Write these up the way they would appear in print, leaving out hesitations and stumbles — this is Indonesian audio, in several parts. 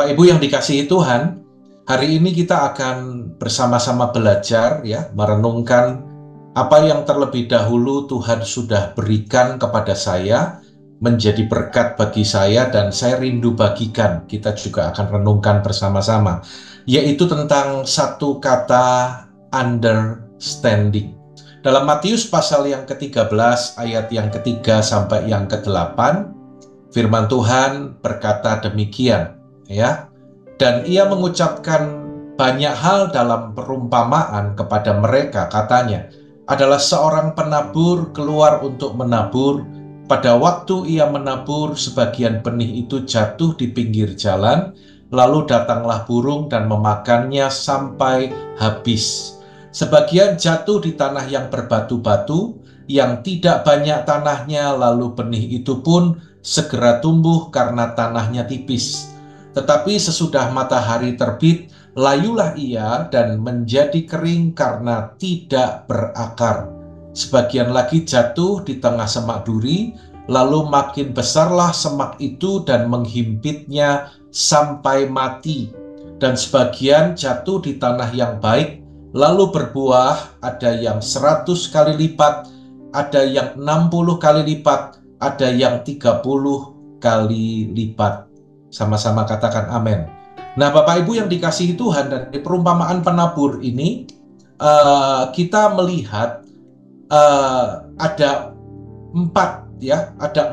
Bapak Ibu yang dikasihi Tuhan, hari ini kita akan bersama-sama belajar ya, merenungkan apa yang terlebih dahulu Tuhan sudah berikan kepada saya, menjadi berkat bagi saya dan saya rindu bagikan. Kita juga akan renungkan bersama-sama, yaitu tentang satu kata understanding. Dalam Matius pasal yang ke-13 ayat yang ketiga sampai yang ke-8, firman Tuhan berkata demikian. Ya, dan ia mengucapkan banyak hal dalam perumpamaan kepada mereka. Katanya, adalah seorang penabur keluar untuk menabur. Pada waktu ia menabur, sebagian benih itu jatuh di pinggir jalan, lalu datanglah burung dan memakannya sampai habis. Sebagian jatuh di tanah yang berbatu-batu, yang tidak banyak tanahnya, lalu benih itu pun segera tumbuh karena tanahnya tipis. Tetapi sesudah matahari terbit, layulah ia dan menjadi kering karena tidak berakar. Sebagian lagi jatuh di tengah semak duri, lalu makin besarlah semak itu dan menghimpitnya sampai mati. Dan sebagian jatuh di tanah yang baik, lalu berbuah, ada yang 100 kali lipat, ada yang 60 kali lipat, ada yang 30 kali lipat. Sama-sama katakan amin. Nah, Bapak Ibu yang dikasihi Tuhan, dari perumpamaan penabur ini kita melihat ada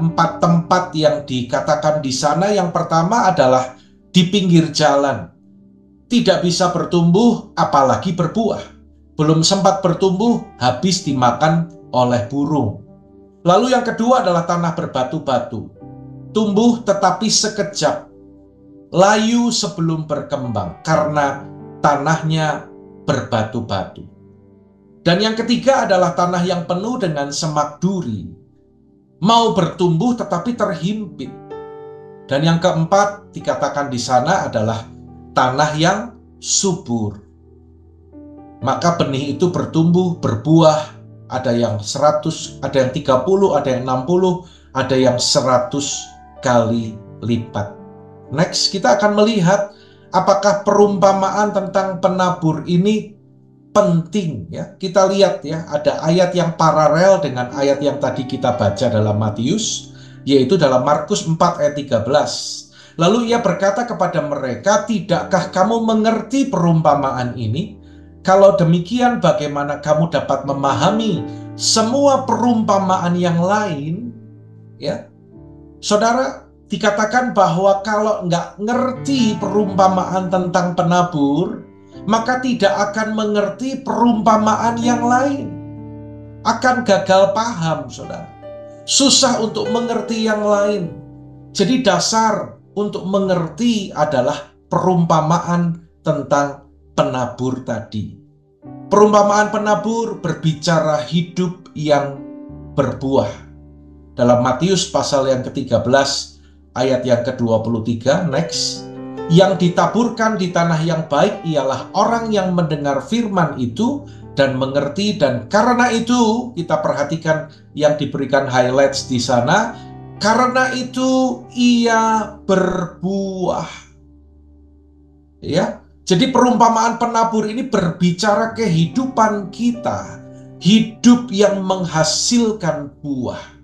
empat tempat yang dikatakan di sana. Yang pertama adalah di pinggir jalan, tidak bisa bertumbuh apalagi berbuah. Belum sempat bertumbuh habis dimakan oleh burung. Lalu yang kedua adalah tanah berbatu-batu, tumbuh tetapi sekejap, layu sebelum berkembang karena tanahnya berbatu-batu. Dan yang ketiga adalah tanah yang penuh dengan semak duri, mau bertumbuh tetapi terhimpit. Dan yang keempat dikatakan di sana adalah tanah yang subur. Maka benih itu bertumbuh, berbuah, ada yang 100, ada yang 30, ada yang 60, ada yang 100 kali lipat. Next, kita akan melihat apakah perumpamaan tentang penabur ini penting ya. Kita lihat ya, ada ayat yang paralel dengan ayat yang tadi kita baca dalam Matius, yaitu dalam Markus 4 ayat 13. Lalu ia berkata kepada mereka, "Tidakkah kamu mengerti perumpamaan ini? Kalau demikian, bagaimana kamu dapat memahami semua perumpamaan yang lain?" Ya, saudara, dikatakan bahwa kalau nggak ngerti perumpamaan tentang penabur, maka tidak akan mengerti perumpamaan yang lain. Akan gagal paham, saudara. Susah untuk mengerti yang lain. Jadi dasar untuk mengerti adalah perumpamaan tentang penabur tadi. Perumpamaan penabur berbicara hidup yang berbuah. Dalam Matius pasal yang ke-13 ayat yang ke-23, next. Yang ditaburkan di tanah yang baik ialah orang yang mendengar firman itu dan mengerti, dan karena itu kita perhatikan yang diberikan highlights di sana, karena itu ia berbuah. Ya. Jadi perumpamaan penabur ini berbicara kehidupan kita, hidup yang menghasilkan buah.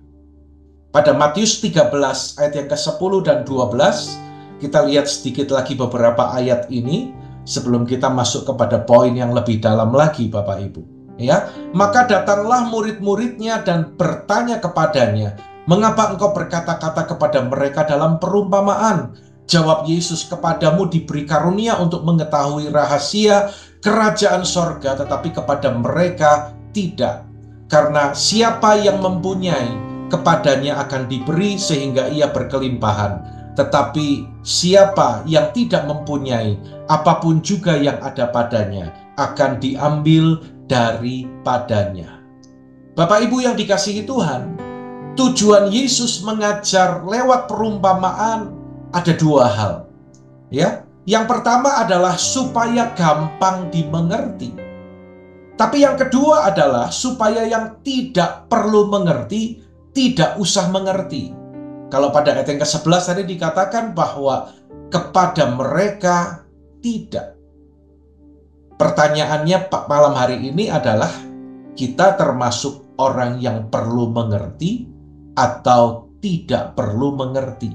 Pada Matius 13 ayat yang ke-10 dan 12, kita lihat sedikit lagi beberapa ayat ini sebelum kita masuk kepada poin yang lebih dalam lagi, Bapak Ibu. Ya, maka datanglah murid-muridnya dan bertanya kepadanya, "Mengapa engkau berkata-kata kepada mereka dalam perumpamaan?" Jawab Yesus, "Kepadamu diberi karunia untuk mengetahui rahasia kerajaan sorga, tetapi kepada mereka tidak. Karena siapa yang mempunyai, kepadanya akan diberi sehingga ia berkelimpahan. Tetapi siapa yang tidak mempunyai, apapun juga yang ada padanya akan diambil daripadanya." Bapak Ibu yang dikasihi Tuhan, tujuan Yesus mengajar lewat perumpamaan ada dua hal. Ya, yang pertama adalah supaya gampang dimengerti. Tapi yang kedua adalah supaya yang tidak perlu mengerti tidak usah mengerti. Kalau pada ayat yang ke-11 tadi dikatakan bahwa kepada mereka tidak. Pertanyaannya malam hari ini adalah, kita termasuk orang yang perlu mengerti atau tidak perlu mengerti?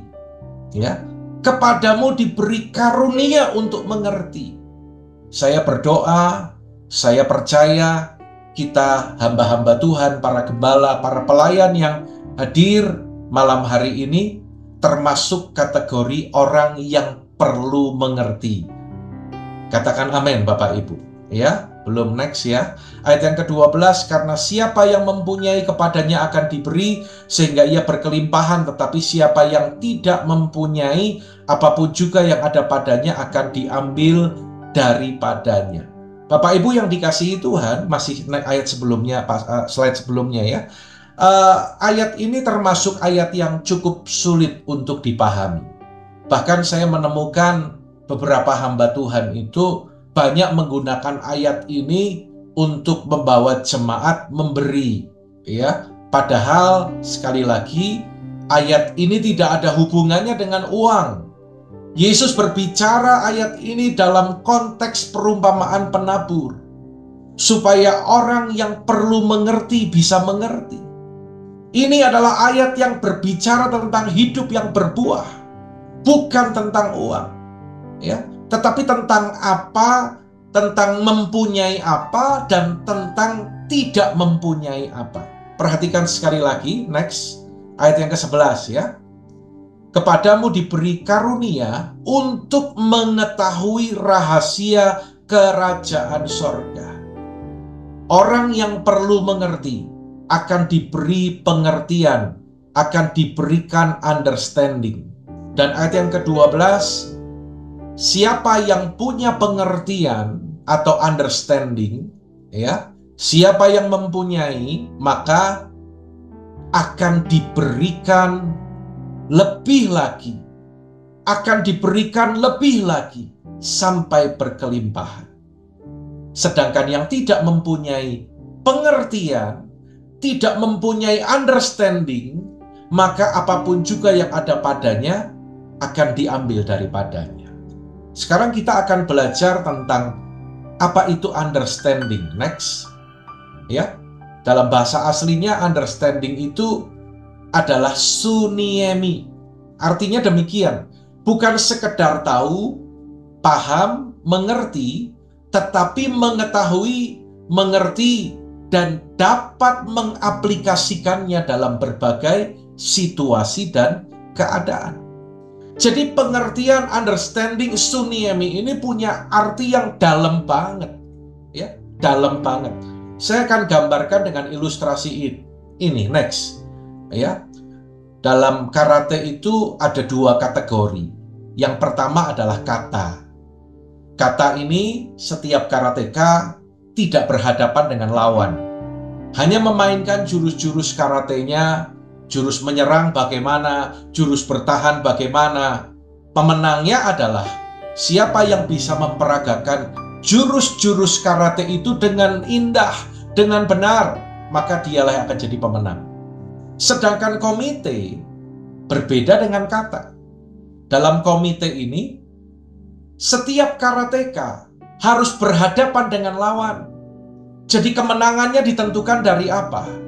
Ya, kepadamu diberi karunia untuk mengerti. Saya berdoa, saya percaya kita hamba-hamba Tuhan, para gembala, para pelayan yang hadir malam hari ini termasuk kategori orang yang perlu mengerti. Katakan amin Bapak Ibu. Ya, belum next ya. Ayat yang ke-12, karena siapa yang mempunyai kepadanya akan diberi sehingga ia berkelimpahan, tetapi siapa yang tidak mempunyai, apapun juga yang ada padanya akan diambil daripadanya. Bapak Ibu yang dikasihi Tuhan, masih ayat sebelumnya, slide sebelumnya ya. Ayat ini termasuk ayat yang cukup sulit untuk dipahami. Bahkan saya menemukan beberapa hamba Tuhan itu banyak menggunakan ayat ini untuk membawa jemaat memberi, ya. Padahal sekali lagi ayat ini tidak ada hubungannya dengan uang. Yesus berbicara ayat ini dalam konteks perumpamaan penabur, supaya orang yang perlu mengerti bisa mengerti. Ini adalah ayat yang berbicara tentang hidup yang berbuah, bukan tentang uang. Ya, tetapi tentang apa, tentang mempunyai apa, dan tentang tidak mempunyai apa. Perhatikan sekali lagi, next, ayat yang ke-11 ya. Kepadamu diberi karunia untuk mengetahui rahasia kerajaan sorga. Orang yang perlu mengerti akan diberi pengertian, akan diberikan understanding. Dan ayat yang ke-12, siapa yang punya pengertian atau understanding, ya, siapa yang mempunyai, maka akan diberikan lebih lagi, akan diberikan lebih lagi sampai berkelimpahan. Sedangkan yang tidak mempunyai pengertian, tidak mempunyai understanding, maka apapun juga yang ada padanya akan diambil daripadanya. Sekarang kita akan belajar tentang apa itu understanding. Next. Ya. Dalam bahasa aslinya understanding itu adalah suniemi. Artinya demikian. Bukan sekedar tahu, paham, mengerti, tetapi mengetahui, mengerti, dan dapat mengaplikasikannya dalam berbagai situasi dan keadaan. Jadi pengertian, understanding, suniemi ini punya arti yang dalam banget, ya, dalam banget. Saya akan gambarkan dengan ilustrasi ini. Next, ya. Dalam karate itu ada dua kategori. Yang pertama adalah kata. Kata ini setiap karateka tidak berhadapan dengan lawan, hanya memainkan jurus-jurus karatenya. Jurus menyerang bagaimana, jurus bertahan bagaimana. Pemenangnya adalah siapa yang bisa memperagakan jurus-jurus karate itu dengan indah, dengan benar, maka dialah yang akan jadi pemenang. Sedangkan komite berbeda dengan kata. Dalam komite ini, setiap karateka harus berhadapan dengan lawan. Jadi kemenangannya ditentukan dari apa?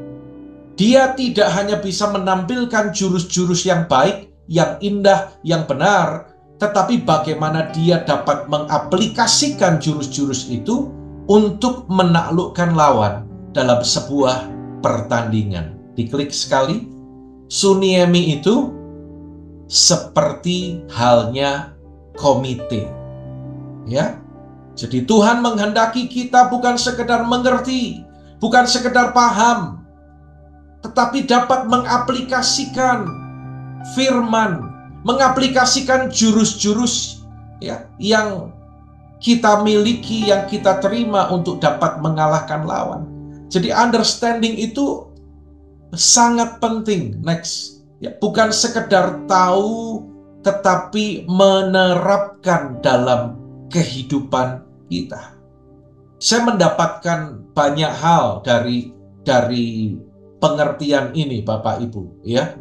Dia tidak hanya bisa menampilkan jurus-jurus yang baik, yang indah, yang benar, tetapi bagaimana dia dapat mengaplikasikan jurus-jurus itu untuk menaklukkan lawan dalam sebuah pertandingan. Diklik sekali. Suniemi itu seperti halnya komite. Ya. Jadi Tuhan menghendaki kita bukan sekedar mengerti, bukan sekedar paham, tetapi dapat mengaplikasikan firman, mengaplikasikan jurus-jurus, ya, yang kita miliki, yang kita terima untuk dapat mengalahkan lawan. Jadi understanding itu sangat penting. Next, ya, bukan sekedar tahu, tetapi menerapkan dalam kehidupan kita. Saya mendapatkan banyak hal dari pengertian ini, Bapak Ibu, ya.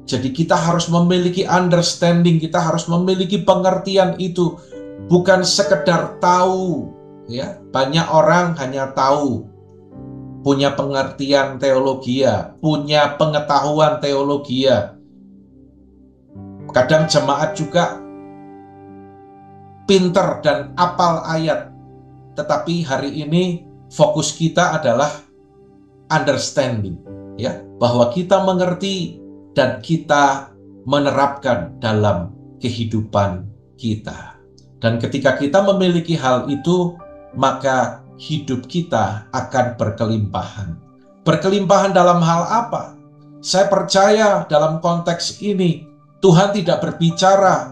Jadi kita harus memiliki understanding, kita harus memiliki pengertian itu. Bukan sekedar tahu, ya. Banyak orang hanya tahu, punya pengertian teologia, punya pengetahuan teologia. Kadang jemaat juga pinter dan apal ayat. Tetapi hari ini fokus kita adalah understanding, ya, bahwa kita mengerti dan kita menerapkan dalam kehidupan kita. Dan ketika kita memiliki hal itu, maka hidup kita akan berkelimpahan. Berkelimpahan dalam hal apa? Saya percaya dalam konteks ini, Tuhan tidak berbicara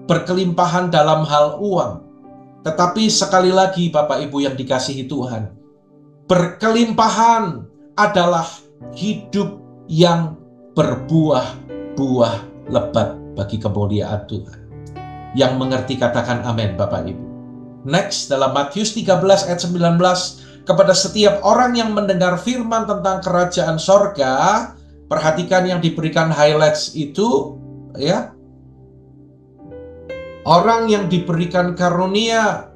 berkelimpahan dalam hal uang. Tetapi sekali lagi Bapak Ibu yang dikasihi Tuhan, berkelimpahan adalah hidup yang berbuah-buah lebat bagi kemuliaan Tuhan. Yang mengerti katakan amin Bapak Ibu. Next, dalam Matius 13 ayat 19, kepada setiap orang yang mendengar firman tentang kerajaan sorga, perhatikan yang diberikan highlights itu, ya. Orang yang diberikan karunia,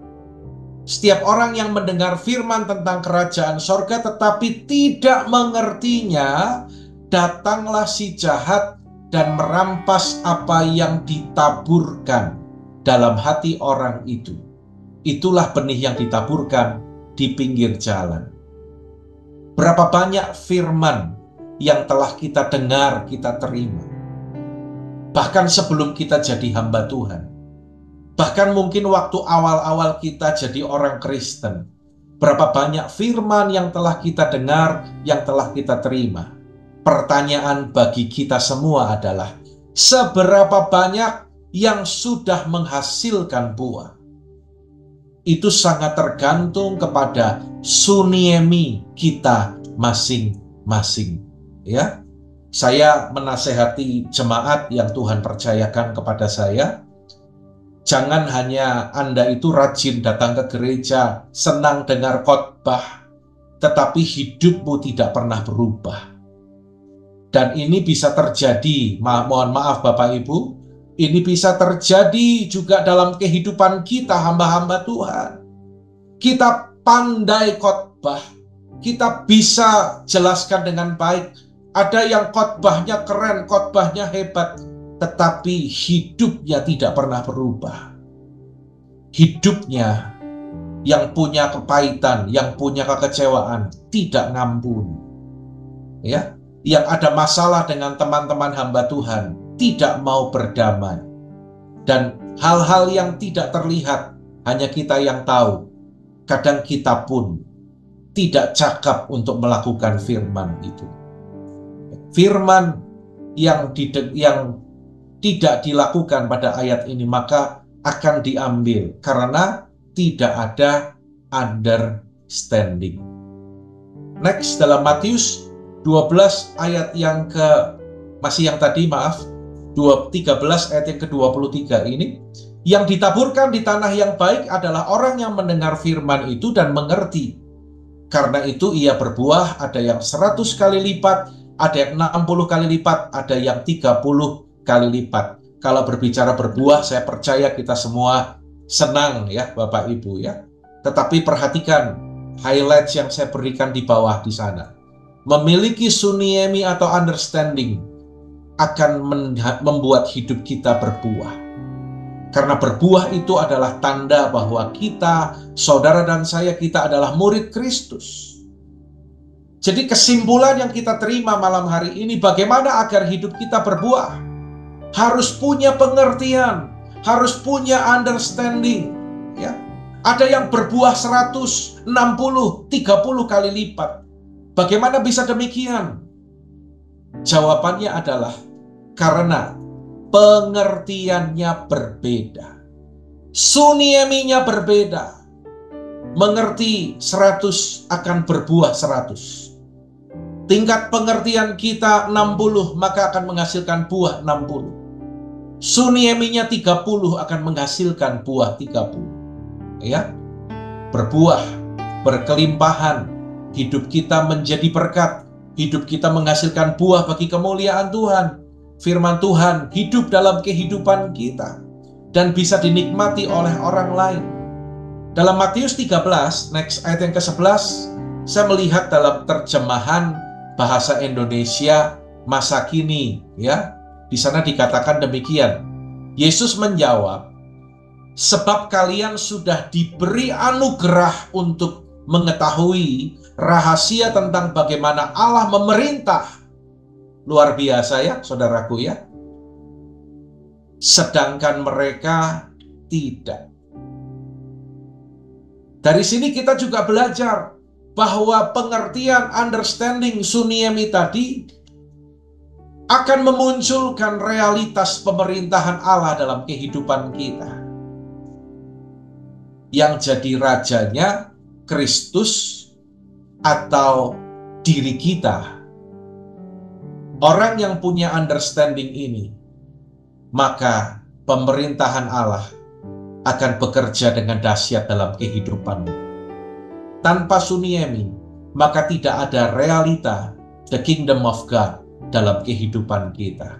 setiap orang yang mendengar firman tentang kerajaan sorga tetapi tidak mengertinya, datanglah si jahat dan merampas apa yang ditaburkan dalam hati orang itu. Itulah benih yang ditaburkan di pinggir jalan. Berapa banyak firman yang telah kita dengar, kita terima. Bahkan sebelum kita jadi hamba Tuhan. Bahkan mungkin waktu awal-awal kita jadi orang Kristen. Berapa banyak firman yang telah kita dengar, yang telah kita terima. Pertanyaan bagi kita semua adalah, seberapa banyak yang sudah menghasilkan buah? Itu sangat tergantung kepada suniemi kita masing-masing. Ya, saya menasehati jemaat yang Tuhan percayakan kepada saya, jangan hanya Anda itu rajin datang ke gereja, senang dengar khotbah, tetapi hidupmu tidak pernah berubah. Dan ini bisa terjadi, mohon maaf Bapak Ibu, ini bisa terjadi juga dalam kehidupan kita hamba-hamba Tuhan. Kita pandai khotbah, kita bisa jelaskan dengan baik. Ada yang khotbahnya keren, khotbahnya hebat, tetapi hidupnya tidak pernah berubah. Hidupnya yang punya kepahitan, yang punya kekecewaan, tidak ngampuni. Ya, yang ada masalah dengan teman-teman hamba Tuhan, tidak mau berdamai. Dan hal-hal yang tidak terlihat, hanya kita yang tahu. Kadang kita pun tidak cakap untuk melakukan firman itu. Firman yang tidak dilakukan pada ayat ini, maka akan diambil karena tidak ada understanding. Next, dalam Matius 12 ayat yang masih yang tadi, 13 ayat yang ke-23 ini, yang ditaburkan di tanah yang baik adalah orang yang mendengar firman itu dan mengerti. Karena itu ia berbuah, ada yang 100 kali lipat, ada yang 60 kali lipat, ada yang 30 kali lipat. Kalau berbicara berbuah, saya percaya kita semua senang ya Bapak Ibu ya. Tetapi perhatikan highlights yang saya berikan di bawah di sana. Memiliki suniemi atau understanding akan membuat hidup kita berbuah. Karena berbuah itu adalah tanda bahwa kita, saudara dan saya, kita adalah murid Kristus. Jadi kesimpulan yang kita terima malam hari ini, bagaimana agar hidup kita berbuah? Harus punya pengertian, harus punya understanding. Ya. Ada yang berbuah 100, 60, 30 kali lipat. Bagaimana bisa demikian? Jawabannya adalah karena pengertiannya berbeda. Sunieminya berbeda. Mengerti 100 akan berbuah 100. Tingkat pengertian kita 60, maka akan menghasilkan buah 60. Sunieminya 30 akan menghasilkan buah 30. Ya. Berbuah, berkelimpahan, hidup kita menjadi berkat, hidup kita menghasilkan buah bagi kemuliaan Tuhan. firman Tuhan hidup dalam kehidupan kita dan bisa dinikmati oleh orang lain. Dalam Matius 13, next ayat yang ke-11, saya melihat dalam terjemahan bahasa Indonesia masa kini, ya. Di sana dikatakan demikian. Yesus menjawab, "Sebab kalian sudah diberi anugerah untuk mengetahui rahasia tentang bagaimana Allah memerintah." Luar biasa ya, saudaraku ya. Sedangkan mereka tidak. Dari sini kita juga belajar bahwa pengertian understanding Suniemi tadi akan memunculkan realitas pemerintahan Allah dalam kehidupan kita. Yang jadi rajanya Kristus atau diri kita. Orang yang punya understanding ini, maka pemerintahan Allah akan bekerja dengan dahsyat dalam kehidupanmu. Tanpa Suniemi, maka tidak ada realita the kingdom of God dalam kehidupan kita.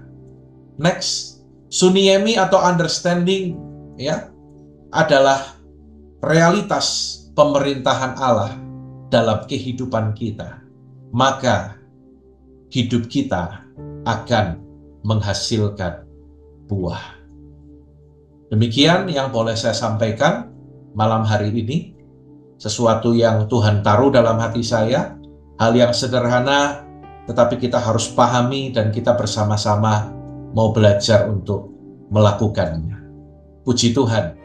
Next, Suniemi atau understanding ya adalah realitas pemerintahan Allah dalam kehidupan kita. Maka hidup kita akan menghasilkan buah. Demikian yang boleh saya sampaikan malam hari ini. Sesuatu yang Tuhan taruh dalam hati saya. Hal yang sederhana, tetapi kita harus pahami dan kita bersama-sama mau belajar untuk melakukannya. Puji Tuhan.